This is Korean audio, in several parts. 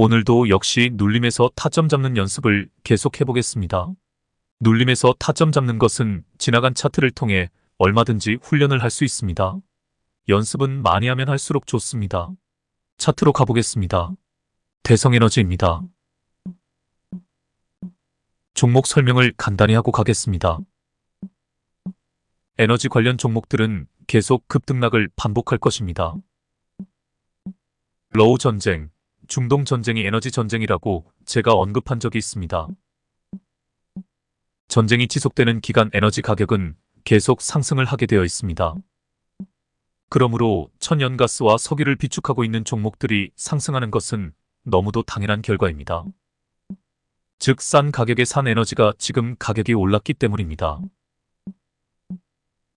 오늘도 역시 눌림에서 타점 잡는 연습을 계속해 보겠습니다. 눌림에서 타점 잡는 것은 지나간 차트를 통해 얼마든지 훈련을 할 수 있습니다. 연습은 많이 하면 할수록 좋습니다. 차트로 가보겠습니다. 대성에너지입니다. 종목 설명을 간단히 하고 가겠습니다. 에너지 관련 종목들은 계속 급등락을 반복할 것입니다. 러우 전쟁, 중동 전쟁이 에너지 전쟁이라고 제가 언급한 적이 있습니다. 전쟁이 지속되는 기간 에너지 가격은 계속 상승을 하게 되어 있습니다. 그러므로 천연가스와 석유를 비축하고 있는 종목들이 상승하는 것은 너무도 당연한 결과입니다. 즉, 싼 가격에 산 에너지가 지금 가격이 올랐기 때문입니다.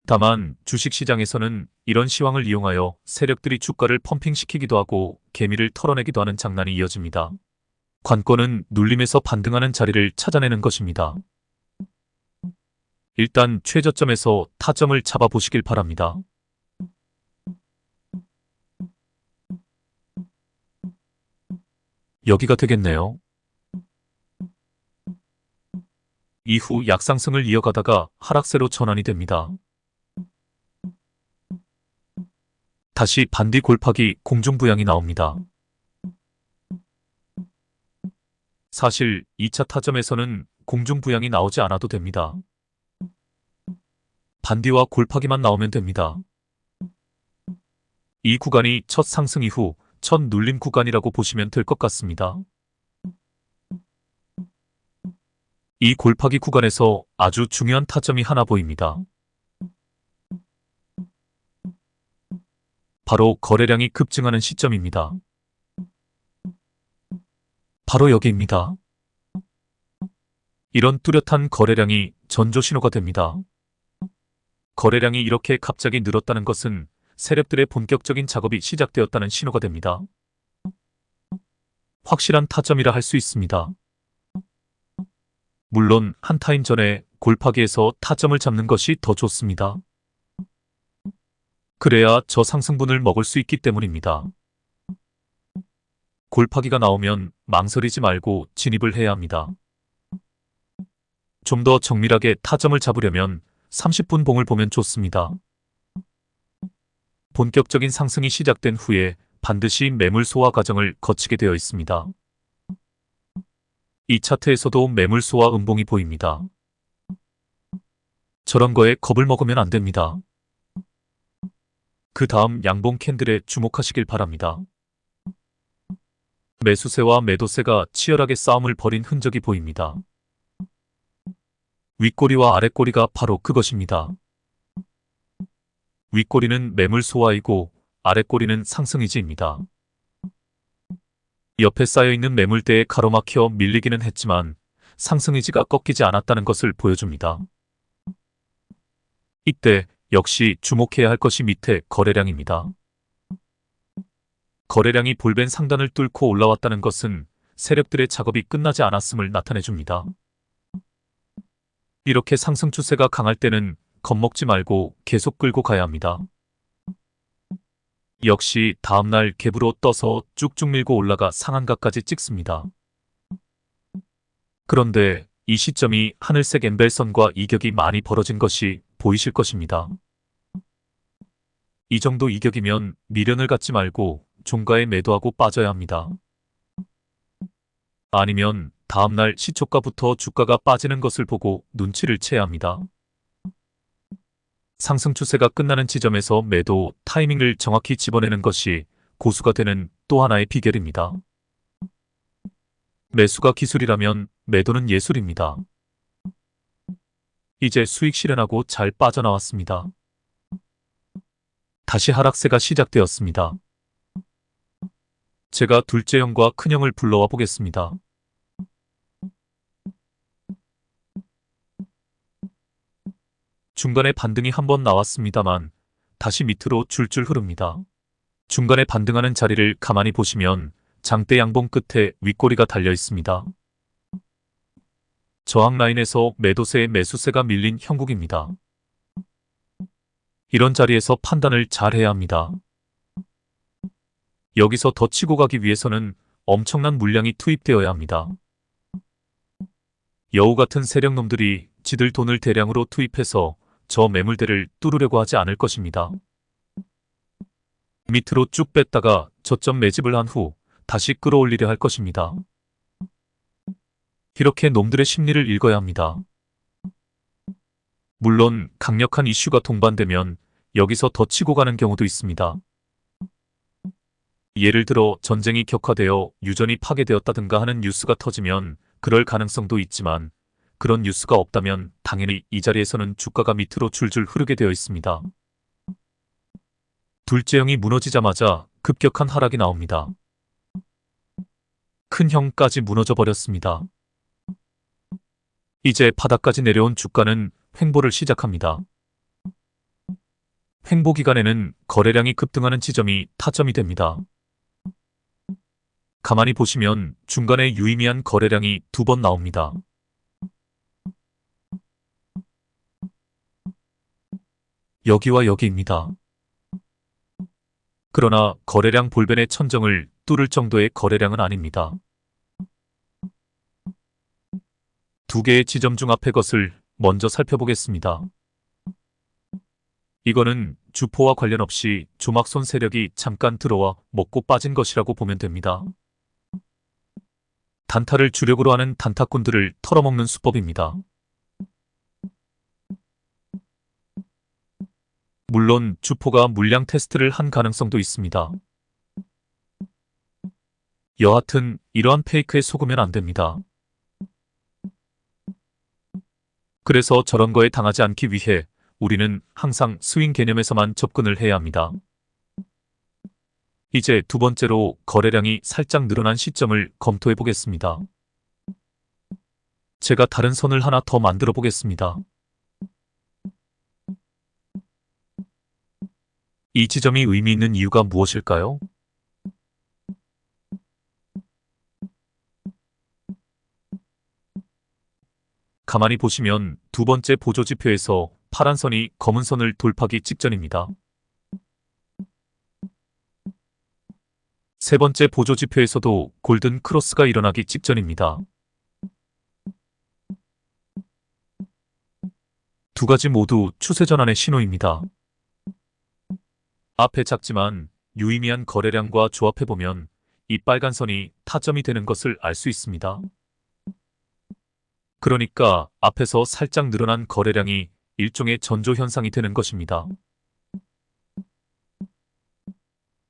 다만 주식시장에서는 이런 시황을 이용하여 세력들이 주가를 펌핑시키기도 하고 개미를 털어내기도 하는 장난이 이어집니다. 관건은 눌림에서 반등하는 자리를 찾아내는 것입니다. 일단 최저점에서 타점을 잡아보시길 바랍니다. 여기가 되겠네요. 이후 약상승을 이어가다가 하락세로 전환이 됩니다. 다시 반디 골파기 공중부양이 나옵니다. 사실 2차 타점에서는 공중부양이 나오지 않아도 됩니다. 반디와 골파기만 나오면 됩니다. 이 구간이 첫 상승 이후 첫 눌림 구간이라고 보시면 될 것 같습니다. 이 골파기 구간에서 아주 중요한 타점이 하나 보입니다. 바로 거래량이 급증하는 시점입니다. 바로 여기입니다. 이런 뚜렷한 거래량이 전조신호가 됩니다. 거래량이 이렇게 갑자기 늘었다는 것은 세력들의 본격적인 작업이 시작되었다는 신호가 됩니다. 확실한 타점이라 할 수 있습니다. 물론 한 타임 전에 골파기에서 타점을 잡는 것이 더 좋습니다. 그래야 저상승분을 먹을 수 있기 때문입니다. 골파기가 나오면 망설이지 말고 진입을 해야 합니다. 좀 더 정밀하게 타점을 잡으려면 30분 봉을 보면 좋습니다. 본격적인 상승이 시작된 후에 반드시 매물 소화 과정을 거치게 되어 있습니다. 이 차트에서도 매물 소화 음봉이 보입니다. 저런 거에 겁을 먹으면 안 됩니다. 그 다음 양봉 캔들에 주목하시길 바랍니다. 매수세와 매도세가 치열하게 싸움을 벌인 흔적이 보입니다. 윗꼬리와 아랫꼬리가 바로 그것입니다. 윗꼬리는 매물 소화이고 아랫꼬리는 상승이지입니다. 옆에 쌓여있는 매물대에 가로막혀 밀리기는 했지만 상승의지가 꺾이지 않았다는 것을 보여줍니다. 이때 역시 주목해야 할 것이 밑에 거래량입니다. 거래량이 볼벤 상단을 뚫고 올라왔다는 것은 세력들의 작업이 끝나지 않았음을 나타내줍니다. 이렇게 상승 추세가 강할 때는 겁먹지 말고 계속 끌고 가야 합니다. 역시 다음날 갭으로 떠서 쭉쭉 밀고 올라가 상한가까지 찍습니다. 그런데 이 시점이 하늘색 엠벨선과 이격이 많이 벌어진 것이 보이실 것입니다. 이 정도 이격이면 미련을 갖지 말고 종가에 매도하고 빠져야 합니다. 아니면 다음날 시초가부터 주가가 빠지는 것을 보고 눈치를 채야 합니다. 상승 추세가 끝나는 지점에서 매도 타이밍을 정확히 집어내는 것이 고수가 되는 또 하나의 비결입니다. 매수가 기술이라면 매도는 예술입니다. 이제 수익 실현하고 잘 빠져나왔습니다. 다시 하락세가 시작되었습니다. 제가 둘째 형과 큰 형을 불러와 보겠습니다. 중간에 반등이 한번 나왔습니다만 다시 밑으로 줄줄 흐릅니다. 중간에 반등하는 자리를 가만히 보시면 장대 양봉 끝에 윗꼬리가 달려 있습니다. 저항 라인에서 매도세에 매수세가 밀린 형국입니다. 이런 자리에서 판단을 잘 해야 합니다. 여기서 더 치고 가기 위해서는 엄청난 물량이 투입되어야 합니다. 여우 같은 세력놈들이 지들 돈을 대량으로 투입해서 저 매물대를 뚫으려고 하지 않을 것입니다. 밑으로 쭉 뺐다가 저점 매집을 한 후 다시 끌어올리려 할 것입니다. 이렇게 놈들의 심리를 읽어야 합니다. 물론 강력한 이슈가 동반되면 여기서 더 치고 가는 경우도 있습니다. 예를 들어 전쟁이 격화되어 유전이 파괴되었다든가 하는 뉴스가 터지면 그럴 가능성도 있지만 그런 뉴스가 없다면 당연히 이 자리에서는 주가가 밑으로 줄줄 흐르게 되어 있습니다. 둘째형이 무너지자마자 급격한 하락이 나옵니다. 큰형까지 무너져 버렸습니다. 이제 바닥까지 내려온 주가는 횡보를 시작합니다. 횡보 기간에는 거래량이 급등하는 지점이 타점이 됩니다. 가만히 보시면 중간에 유의미한 거래량이 2번 나옵니다. 여기와 여기입니다. 그러나 거래량 볼벤의 천정을 뚫을 정도의 거래량은 아닙니다. 두 개의 지점 중 앞의 것을 먼저 살펴보겠습니다. 이거는 주포와 관련 없이 조막손 세력이 잠깐 들어와 먹고 빠진 것이라고 보면 됩니다. 단타를 주력으로 하는 단타꾼들을 털어먹는 수법입니다. 물론 주포가 물량 테스트를 한 가능성도 있습니다. 여하튼 이러한 페이크에 속으면 안 됩니다. 그래서 저런 거에 당하지 않기 위해 우리는 항상 스윙 개념에서만 접근을 해야 합니다. 이제 두 번째로 거래량이 살짝 늘어난 시점을 검토해 보겠습니다. 제가 다른 선을 하나 더 만들어 보겠습니다. 이 지점이 의미 있는 이유가 무엇일까요? 가만히 보시면 두 번째 보조지표에서 파란 선이 검은 선을 돌파하기 직전입니다. 세 번째 보조지표에서도 골든 크로스가 일어나기 직전입니다. 두 가지 모두 추세 전환의 신호입니다. 앞에 작지만 유의미한 거래량과 조합해보면 이 빨간 선이 타점이 되는 것을 알 수 있습니다. 그러니까 앞에서 살짝 늘어난 거래량이 일종의 전조 현상이 되는 것입니다.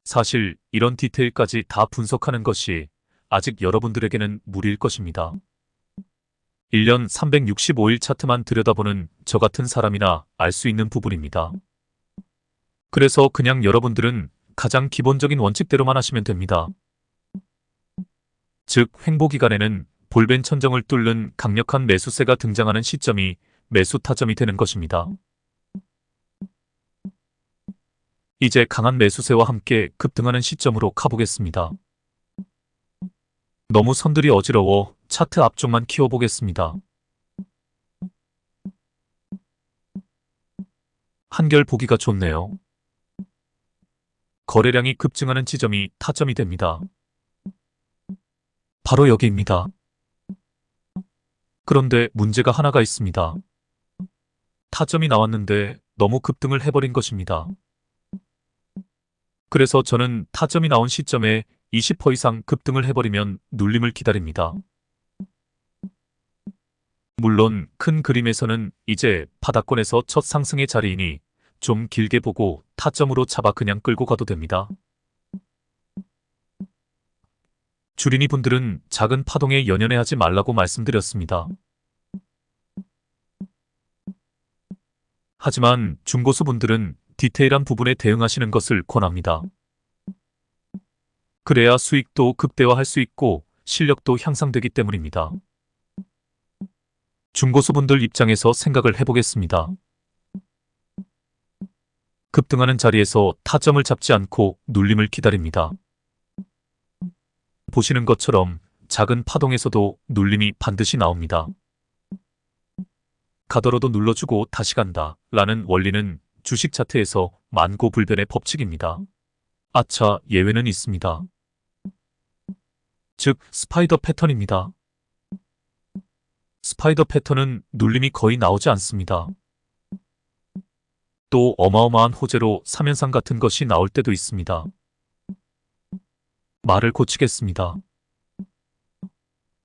사실 이런 디테일까지 다 분석하는 것이 아직 여러분들에게는 무리일 것입니다. 1년 365일 차트만 들여다보는 저 같은 사람이나 알 수 있는 부분입니다. 그래서 그냥 여러분들은 가장 기본적인 원칙대로만 하시면 됩니다. 즉 횡보 기간에는 볼벤 천정을 뚫는 강력한 매수세가 등장하는 시점이 매수 타점이 되는 것입니다. 이제 강한 매수세와 함께 급등하는 시점으로 가보겠습니다. 너무 선들이 어지러워 차트 앞쪽만 키워보겠습니다. 한결 보기가 좋네요. 거래량이 급증하는 지점이 타점이 됩니다. 바로 여기입니다. 그런데 문제가 하나가 있습니다. 타점이 나왔는데 너무 급등을 해버린 것입니다. 그래서 저는 타점이 나온 시점에 20% 이상 급등을 해버리면 눌림을 기다립니다. 물론 큰 그림에서는 이제 바닥권에서 첫 상승의 자리이니 좀 길게 보고 타점으로 잡아 그냥 끌고 가도 됩니다. 주린이 분들은 작은 파동에 연연해하지 말라고 말씀드렸습니다. 하지만 중고수 분들은 디테일한 부분에 대응하시는 것을 권합니다. 그래야 수익도 극대화할 수 있고 실력도 향상되기 때문입니다. 중고수 분들 입장에서 생각을 해보겠습니다. 급등하는 자리에서 타점을 잡지 않고 눌림을 기다립니다. 보시는 것처럼 작은 파동에서도 눌림이 반드시 나옵니다. 가더라도 눌러주고 다시 간다 라는 원리는 주식 차트에서 만고불변의 법칙입니다. 아차, 예외는 있습니다. 즉 스파이더 패턴입니다. 스파이더 패턴은 눌림이 거의 나오지 않습니다. 또 어마어마한 호재로 3연상 같은 것이 나올 때도 있습니다. 말을 고치겠습니다.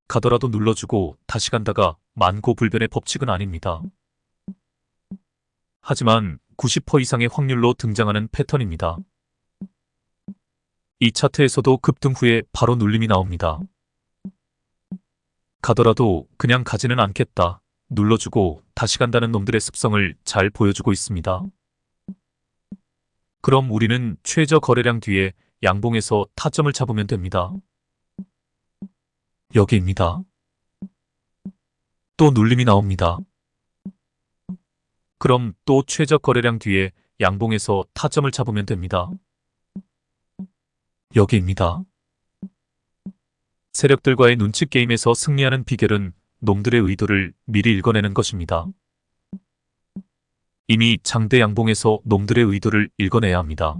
가더라도 눌러주고 다시 간다가 만고불변의 법칙은 아닙니다. 하지만 90% 이상의 확률로 등장하는 패턴입니다. 이 차트에서도 급등 후에 바로 눌림이 나옵니다. 가더라도 그냥 가지는 않겠다. 눌러주고 다시 간다는 놈들의 습성을 잘 보여주고 있습니다. 그럼 우리는 최저 거래량 뒤에 양봉에서 타점을 잡으면 됩니다. 여기입니다. 또 눌림이 나옵니다. 그럼 또 최저 거래량 뒤에 양봉에서 타점을 잡으면 됩니다. 여기입니다. 세력들과의 눈치 게임에서 승리하는 비결은 놈들의 의도를 미리 읽어내는 것입니다. 이미 장대 양봉에서 놈들의 의도를 읽어내야 합니다.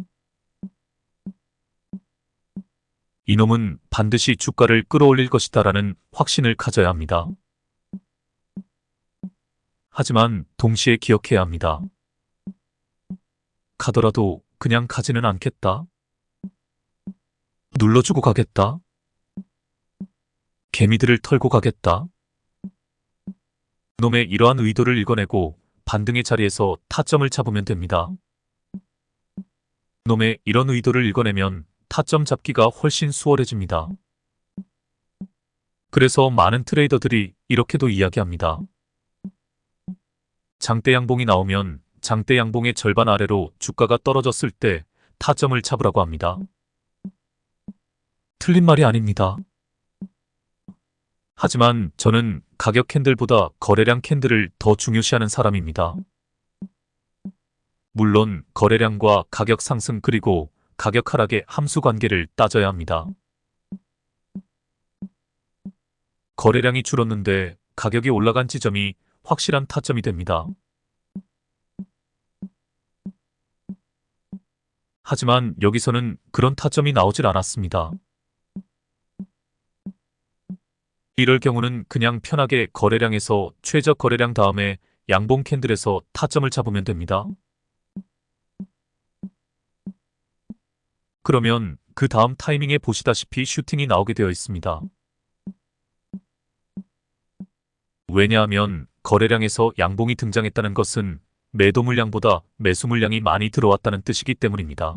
이놈은 반드시 주가를 끌어올릴 것이다라는 확신을 가져야 합니다. 하지만 동시에 기억해야 합니다. 가더라도 그냥 가지는 않겠다. 눌러주고 가겠다. 개미들을 털고 가겠다. 놈의 이러한 의도를 읽어내고 반등의 자리에서 타점을 잡으면 됩니다. 놈의 이런 의도를 읽어내면 타점 잡기가 훨씬 수월해집니다. 그래서 많은 트레이더들이 이렇게도 이야기합니다. 장대 양봉이 나오면 장대 양봉의 절반 아래로 주가가 떨어졌을 때 타점을 잡으라고 합니다. 틀린 말이 아닙니다. 하지만 저는 가격 캔들보다 거래량 캔들을 더 중요시하는 사람입니다. 물론 거래량과 가격 상승 그리고 가격 하락의 함수 관계를 따져야 합니다. 거래량이 줄었는데 가격이 올라간 지점이 확실한 타점이 됩니다. 하지만 여기서는 그런 타점이 나오질 않았습니다. 이럴 경우는 그냥 편하게 거래량에서 최저 거래량 다음에 양봉 캔들에서 타점을 잡으면 됩니다. 그러면 그 다음 타이밍에 보시다시피 슈팅이 나오게 되어 있습니다. 왜냐하면 거래량에서 양봉이 등장했다는 것은 매도 물량보다 매수 물량이 많이 들어왔다는 뜻이기 때문입니다.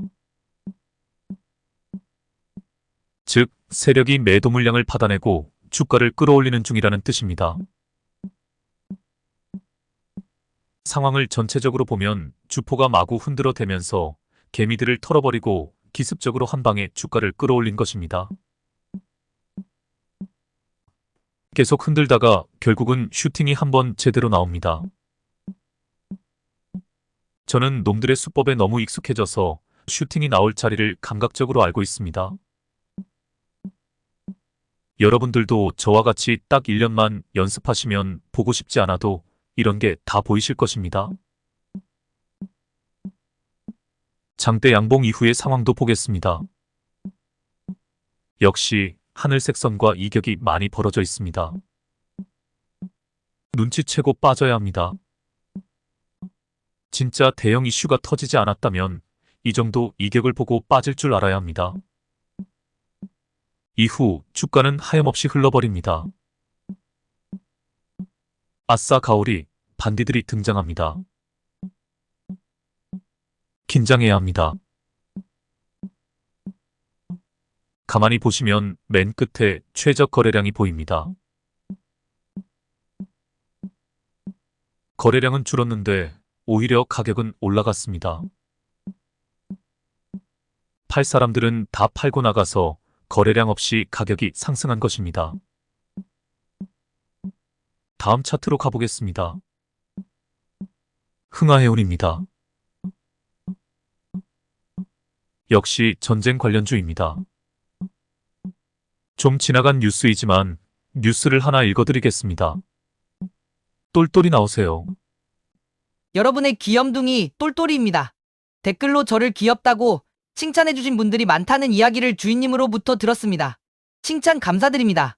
즉, 세력이 매도 물량을 받아내고 주가를 끌어올리는 중이라는 뜻입니다. 상황을 전체적으로 보면 주포가 마구 흔들어대면서 개미들을 털어버리고 기습적으로 한 방에 주가를 끌어올린 것입니다. 계속 흔들다가 결국은 슈팅이 한번 제대로 나옵니다. 저는 놈들의 수법에 너무 익숙해져서 슈팅이 나올 자리를 감각적으로 알고 있습니다. 여러분들도 저와 같이 딱 1년만 연습하시면 보고 싶지 않아도 이런 게 다 보이실 것입니다. 장대 양봉 이후의 상황도 보겠습니다. 역시 하늘색 선과 이격이 많이 벌어져 있습니다. 눈치채고 빠져야 합니다. 진짜 대형 이슈가 터지지 않았다면 이 정도 이격을 보고 빠질 줄 알아야 합니다. 이후 주가는 하염없이 흘러버립니다. 아싸 가오리, 반디들이 등장합니다. 긴장해야 합니다. 가만히 보시면 맨 끝에 최저 거래량이 보입니다. 거래량은 줄었는데 오히려 가격은 올라갔습니다. 팔 사람들은 다 팔고 나가서 거래량 없이 가격이 상승한 것입니다. 다음 차트로 가보겠습니다. 흥하해운입니다. 역시 전쟁 관련주입니다. 좀 지나간 뉴스이지만 뉴스를 하나 읽어드리겠습니다. 똘똘이 나오세요. 여러분의 귀염둥이 똘똘이입니다. 댓글로 저를 귀엽다고 칭찬해주신 분들이 많다는 이야기를 주인님으로부터 들었습니다. 칭찬 감사드립니다.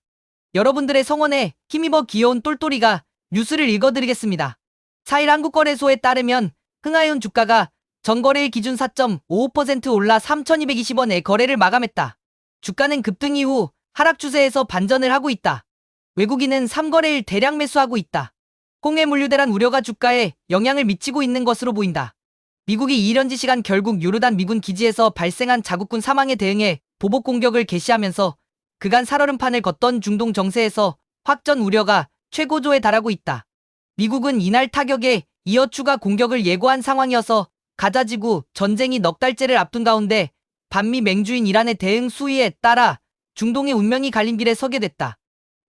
여러분들의 성원에 힘입어 귀여운 똘똘이가 뉴스를 읽어드리겠습니다. 4일 한국거래소에 따르면 흥하이온 주가가 전거래일 기준 4.55% 올라 3,220원에 거래를 마감했다. 주가는 급등 이후 하락 추세에서 반전을 하고 있다. 외국인은 3거래일 대량 매수하고 있다. 홍해 물류대란 우려가 주가에 영향을 미치고 있는 것으로 보인다. 미국이 이련지 시간 결국 요르단 미군 기지에서 발생한 자국군 사망에 대응해 보복 공격을 개시하면서 그간 살얼음판을 걷던 중동 정세에서 확전 우려가 최고조에 달하고 있다. 미국은 이날 타격에 이어 추가 공격을 예고한 상황이어서 가자지구 전쟁이 넉 달째를 앞둔 가운데 반미 맹주인 이란의 대응 수위에 따라 중동의 운명이 갈린 길에 서게 됐다.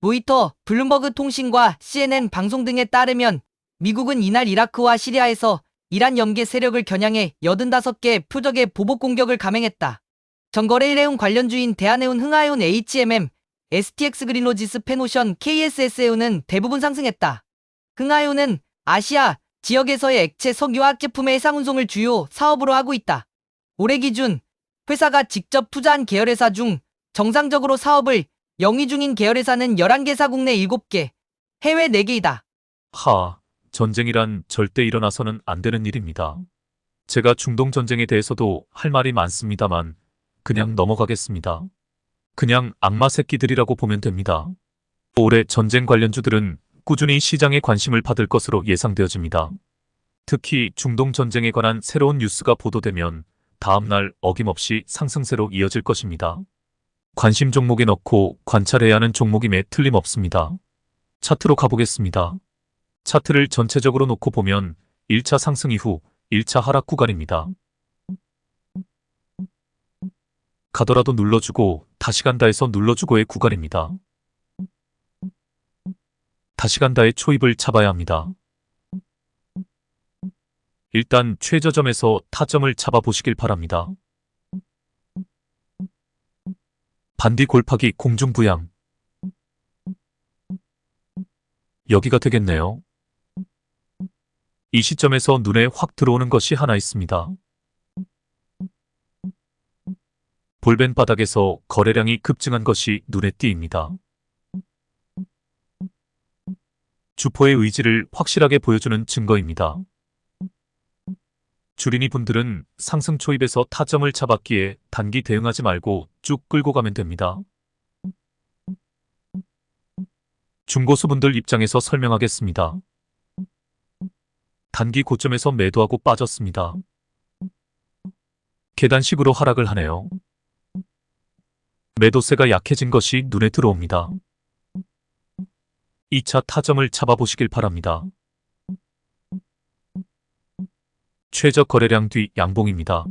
로이터, 블룸버그 통신과 CNN 방송 등에 따르면 미국은 이날 이라크와 시리아에서 이란 염계 세력을 겨냥해 85개 표적의 보복 공격을 감행했다. 전거래일 해운 관련주인 대한해운 흥하해운 HMM, STX 그린로지스 페노션 KSS해운은 대부분 상승했다. 흥하해운은 아시아 지역에서의 액체 석유화학 제품의 해상 운송을 주요 사업으로 하고 있다. 올해 기준 회사가 직접 투자한 계열회사 중 정상적으로 사업을 영위 중인 계열회사는 11개사 국내 7개, 해외 4개이다. 전쟁이란 절대 일어나서는 안 되는 일입니다. 제가 중동 전쟁에 대해서도 할 말이 많습니다만 그냥 넘어가겠습니다. 그냥 악마 새끼들이라고 보면 됩니다. 올해 전쟁 관련주들은 꾸준히 시장의 관심을 받을 것으로 예상되어집니다. 특히 중동 전쟁에 관한 새로운 뉴스가 보도되면 다음날 어김없이 상승세로 이어질 것입니다. 관심 종목에 넣고 관찰해야 하는 종목임에 틀림없습니다. 차트로 가보겠습니다. 차트를 전체적으로 놓고 보면 1차 상승 이후 1차 하락 구간입니다. 가더라도 눌러주고 다시 간다 해서 눌러주고의 구간입니다. 다시 간다의 초입을 잡아야 합니다. 일단 최저점에서 타점을 잡아보시길 바랍니다. 반디 골파기 공중부양. 여기가 되겠네요. 이 시점에서 눈에 확 들어오는 것이 하나 있습니다. 볼벤 바닥에서 거래량이 급증한 것이 눈에 띄입니다. 주포의 의지를 확실하게 보여주는 증거입니다. 주린이 분들은 상승 초입에서 타점을 잡았기에 단기 대응하지 말고 쭉 끌고 가면 됩니다. 중고수분들 입장에서 설명하겠습니다. 단기 고점에서 매도하고 빠졌습니다. 계단식으로 하락을 하네요. 매도세가 약해진 것이 눈에 들어옵니다. 2차 타점을 잡아보시길 바랍니다. 최저 거래량 뒤 양봉입니다.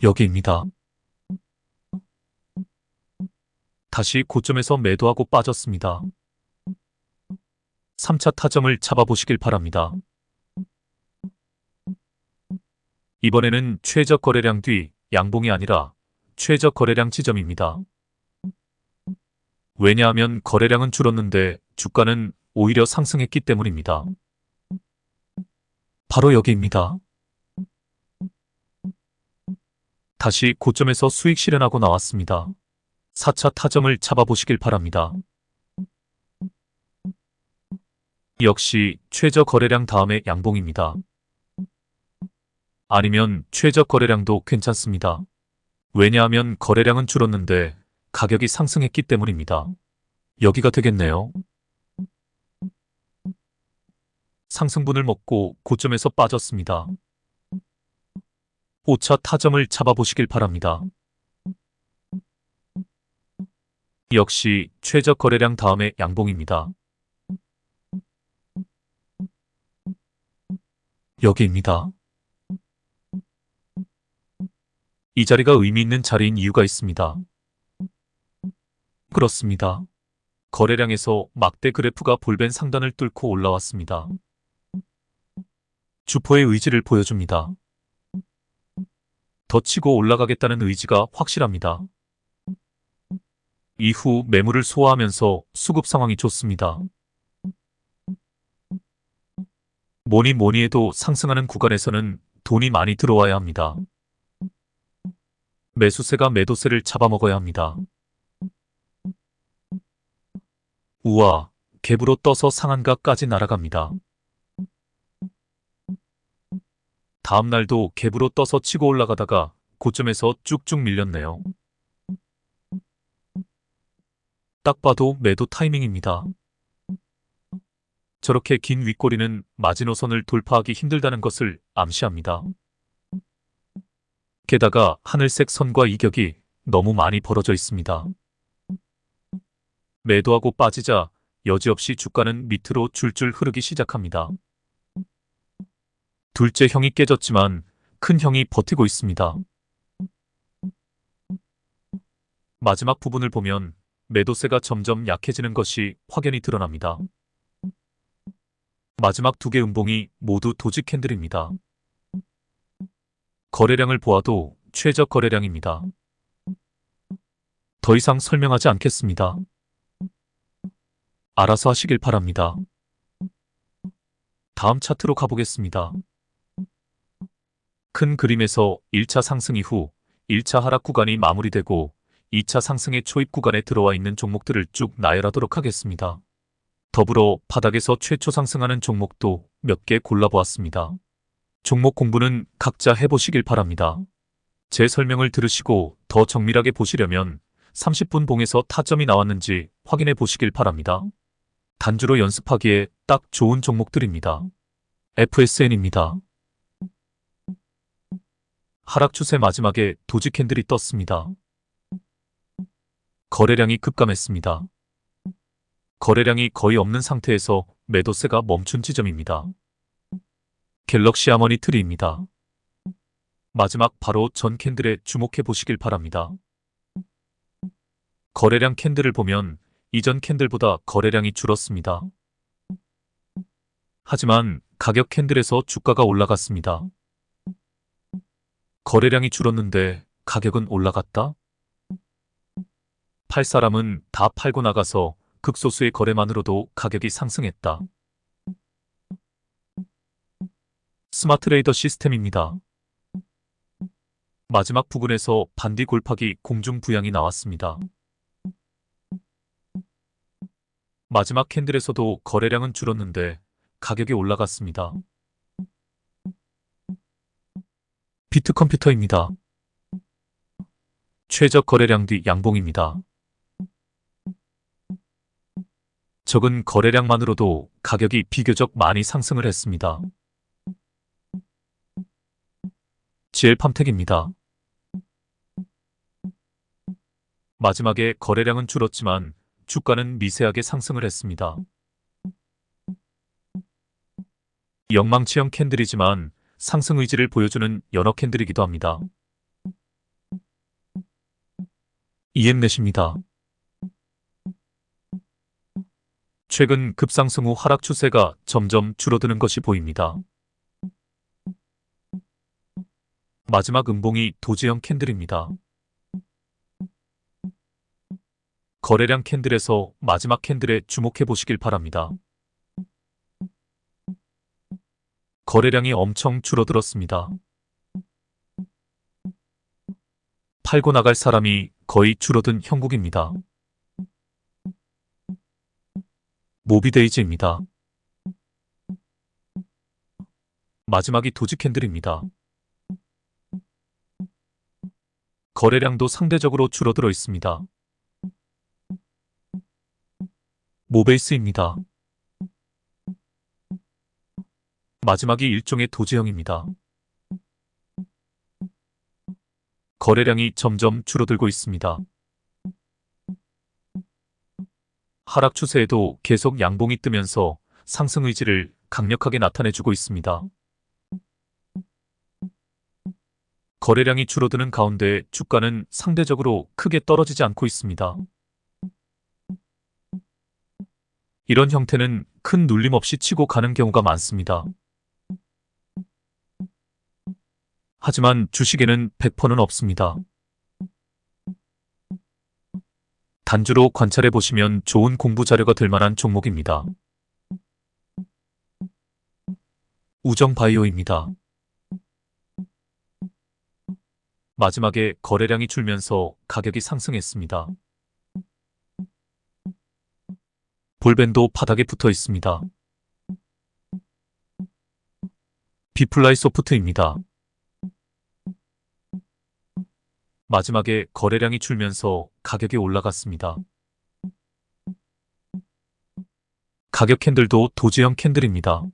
여기입니다. 다시 고점에서 매도하고 빠졌습니다. 3차 타점을 잡아보시길 바랍니다. 이번에는 최저 거래량 뒤 양봉이 아니라 최저 거래량 지점입니다. 왜냐하면 거래량은 줄었는데 주가는 오히려 상승했기 때문입니다. 바로 여기입니다. 다시 고점에서 수익 실현하고 나왔습니다. 4차 타점을 잡아보시길 바랍니다. 역시 최저 거래량 다음에 양봉입니다. 아니면 최저 거래량도 괜찮습니다. 왜냐하면 거래량은 줄었는데 가격이 상승했기 때문입니다. 여기가 되겠네요. 상승분을 먹고 고점에서 빠졌습니다. 5차 타점을 잡아보시길 바랍니다. 역시 최저 거래량 다음에 양봉입니다. 여기입니다. 이 자리가 의미 있는 자리인 이유가 있습니다. 그렇습니다. 거래량에서 막대 그래프가 볼벤 상단을 뚫고 올라왔습니다. 주포의 의지를 보여줍니다. 더 치고 올라가겠다는 의지가 확실합니다. 이후 매물을 소화하면서 수급 상황이 좋습니다. 뭐니 해도 상승하는 구간에서는 돈이 많이 들어와야 합니다. 매수세가 매도세를 잡아먹어야 합니다. 우와, 갭으로 떠서 상한가까지 날아갑니다. 다음 날도 갭으로 떠서 치고 올라가다가 고점에서 쭉쭉 밀렸네요. 딱 봐도 매도 타이밍입니다. 저렇게 긴 윗꼬리는 마지노선을 돌파하기 힘들다는 것을 암시합니다. 게다가 하늘색 선과 이격이 너무 많이 벌어져 있습니다. 매도하고 빠지자 여지없이 주가는 밑으로 줄줄 흐르기 시작합니다. 둘째 형이 깨졌지만 큰 형이 버티고 있습니다. 마지막 부분을 보면 매도세가 점점 약해지는 것이 확연히 드러납니다. 마지막 두 개 음봉이 모두 도지 캔들입니다. 거래량을 보아도 최저 거래량입니다. 더 이상 설명하지 않겠습니다. 알아서 하시길 바랍니다. 다음 차트로 가보겠습니다. 큰 그림에서 1차 상승 이후 1차 하락 구간이 마무리되고 2차 상승의 초입 구간에 들어와 있는 종목들을 쭉 나열하도록 하겠습니다. 더불어 바닥에서 최초 상승하는 종목도 몇 개 골라보았습니다. 종목 공부는 각자 해보시길 바랍니다. 제 설명을 들으시고 더 정밀하게 보시려면 30분 봉에서 타점이 나왔는지 확인해 보시길 바랍니다. 단주로 연습하기에 딱 좋은 종목들입니다. FSN입니다. 하락 추세 마지막에 도지 캔들이 떴습니다. 거래량이 급감했습니다. 거래량이 거의 없는 상태에서 매도세가 멈춘 지점입니다. 갤럭시 하모니 트리입니다. 마지막 바로 전 캔들에 주목해 보시길 바랍니다. 거래량 캔들을 보면 이전 캔들보다 거래량이 줄었습니다. 하지만 가격 캔들에서 주가가 올라갔습니다. 거래량이 줄었는데 가격은 올라갔다? 팔 사람은 다 팔고 나가서 극소수의 거래만으로도 가격이 상승했다. 스마트레이더 시스템입니다. 마지막 부근에서 반디 골파기 공중 부양이 나왔습니다. 마지막 캔들에서도 거래량은 줄었는데 가격이 올라갔습니다. 비트컴퓨터입니다. 최저 거래량 뒤 양봉입니다. 적은 거래량만으로도 가격이 비교적 많이 상승을 했습니다. GL팜텍입니다. 마지막에 거래량은 줄었지만 주가는 미세하게 상승을 했습니다. 영망치형 캔들이지만 상승 의지를 보여주는 연어 캔들이기도 합니다. EM넷입니다. 최근 급상승 후 하락 추세가 점점 줄어드는 것이 보입니다. 마지막 음봉이 도지형 캔들입니다. 거래량 캔들에서 마지막 캔들에 주목해 보시길 바랍니다. 거래량이 엄청 줄어들었습니다. 팔고 나갈 사람이 거의 줄어든 형국입니다. 모비데이즈입니다. 마지막이 도지 캔들입니다. 거래량도 상대적으로 줄어들어 있습니다. 모베이스입니다. 마지막이 일종의 도지형입니다. 거래량이 점점 줄어들고 있습니다. 하락 추세에도 계속 양봉이 뜨면서 상승 의지를 강력하게 나타내주고 있습니다. 거래량이 줄어드는 가운데 주가는 상대적으로 크게 떨어지지 않고 있습니다. 이런 형태는 큰 눌림 없이 치고 가는 경우가 많습니다. 하지만 주식에는 100%는 없습니다. 단주로 관찰해 보시면 좋은 공부 자료가 될 만한 종목입니다. 우정바이오입니다. 마지막에 거래량이 줄면서 가격이 상승했습니다. 볼벤도 바닥에 붙어 있습니다. 비플라이 소프트입니다. 마지막에 거래량이 줄면서 가격이 올라갔습니다. 가격 캔들도 도지형 캔들입니다.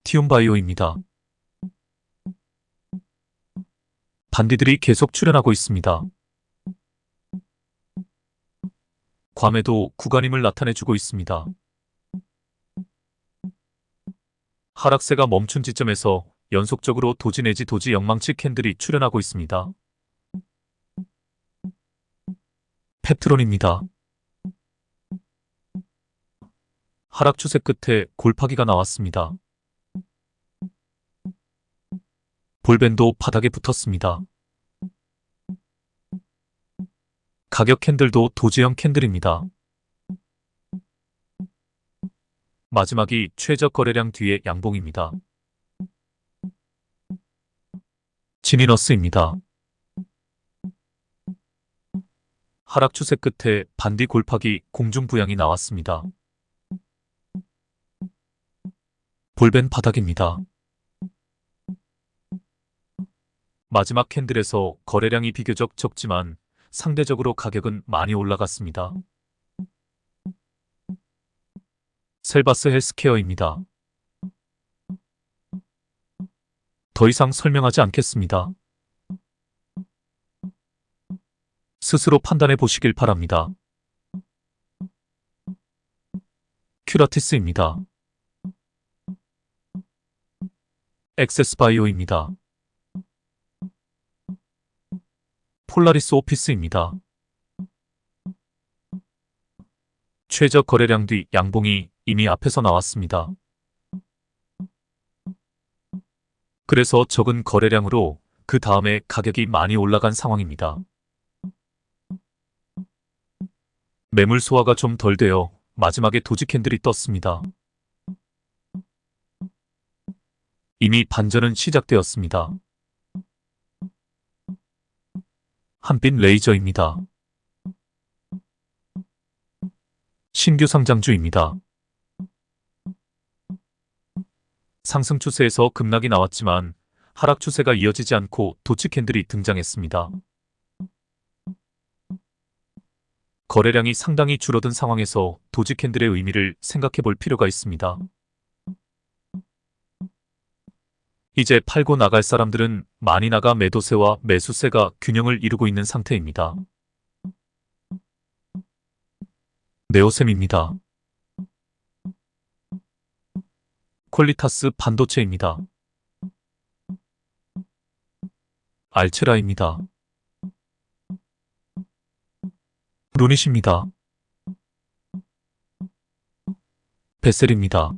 티움바이오입니다. 반디들이 계속 출현하고 있습니다. 괌에도 구간임을 나타내주고 있습니다. 하락세가 멈춘 지점에서 연속적으로 도지 내지 도지 영망치 캔들이 출현하고 있습니다. 펩트론입니다. 하락 추세 끝에 골파기가 나왔습니다. 볼벤도 바닥에 붙었습니다. 가격 캔들도 도지형 캔들입니다. 마지막이 최저 거래량 뒤에 양봉입니다. 지니너스입니다. 하락 추세 끝에 반디 골파기 공중 부양이 나왔습니다. 볼벤 바닥입니다. 마지막 캔들에서 거래량이 비교적 적지만 상대적으로 가격은 많이 올라갔습니다. 셀바스 헬스케어입니다. 더 이상 설명하지 않겠습니다. 스스로 판단해 보시길 바랍니다. 큐라티스입니다. 엑세스바이오입니다. 폴라리스 오피스입니다. 최저 거래량 뒤 양봉이 이미 앞에서 나왔습니다. 그래서 적은 거래량으로 그 다음에 가격이 많이 올라간 상황입니다. 매물 소화가 좀 덜 되어 마지막에 도지 캔들이 떴습니다. 이미 반전은 시작되었습니다. 한빛 레이저입니다. 신규 상장주입니다. 상승 추세에서 급락이 나왔지만 하락 추세가 이어지지 않고 도치 캔들이 등장했습니다. 거래량이 상당히 줄어든 상황에서 도지 캔들의 의미를 생각해 볼 필요가 있습니다. 이제 팔고 나갈 사람들은 많이 나가 매도세와 매수세가 균형을 이루고 있는 상태입니다. 네오셈입니다. 퀄리타스 반도체입니다. 알체라입니다. 루닛입니다. 베셀입니다.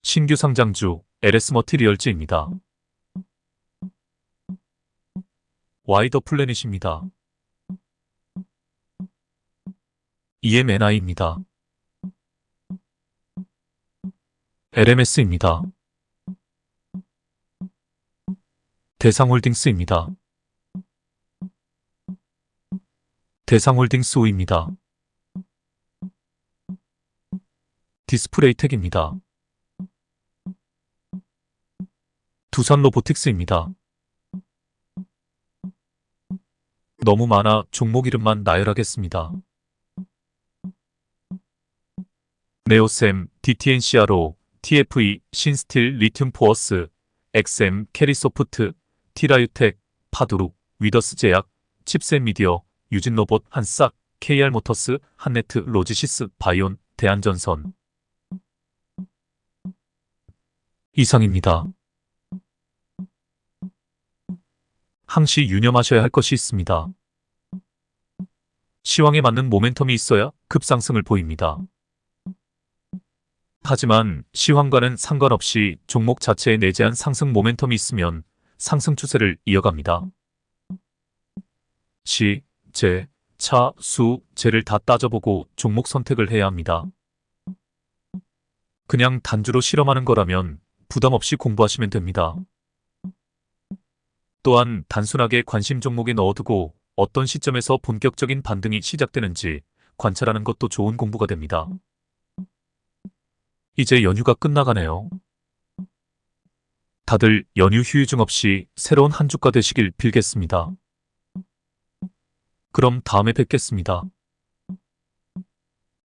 신규 상장주 LS 머티리얼즈입니다. 와이더 플래닛입니다. EMNI입니다. LMS입니다. 대상홀딩스입니다. 대상홀딩스우입니다. 디스플레이텍입니다. 두산 로보틱스입니다. 너무 많아 종목 이름만 나열하겠습니다. 네오셈, DTNCRO, TFE, 신스틸, 리튬포어스, XM, 캐리소프트, 티라유텍, 파두룩, 위더스 제약, 칩셋 미디어, 유진로봇, 한싹, KR모터스, 한네트, 로지시스, 바이온, 대한전선. 이상입니다. 항시 유념하셔야 할 것이 있습니다. 시황에 맞는 모멘텀이 있어야 급상승을 보입니다. 하지만 시황과는 상관없이 종목 자체에 내재한 상승 모멘텀이 있으면 상승 추세를 이어갑니다. 시, 재, 차, 수, 재를 다 따져보고 종목 선택을 해야 합니다. 그냥 단주로 실험하는 거라면 부담 없이 공부하시면 됩니다. 또한 단순하게 관심 종목에 넣어두고 어떤 시점에서 본격적인 반등이 시작되는지 관찰하는 것도 좋은 공부가 됩니다. 이제 연휴가 끝나가네요. 다들 연휴 휴유증 없이 새로운 한 주가 되시길 빌겠습니다. 그럼 다음에 뵙겠습니다.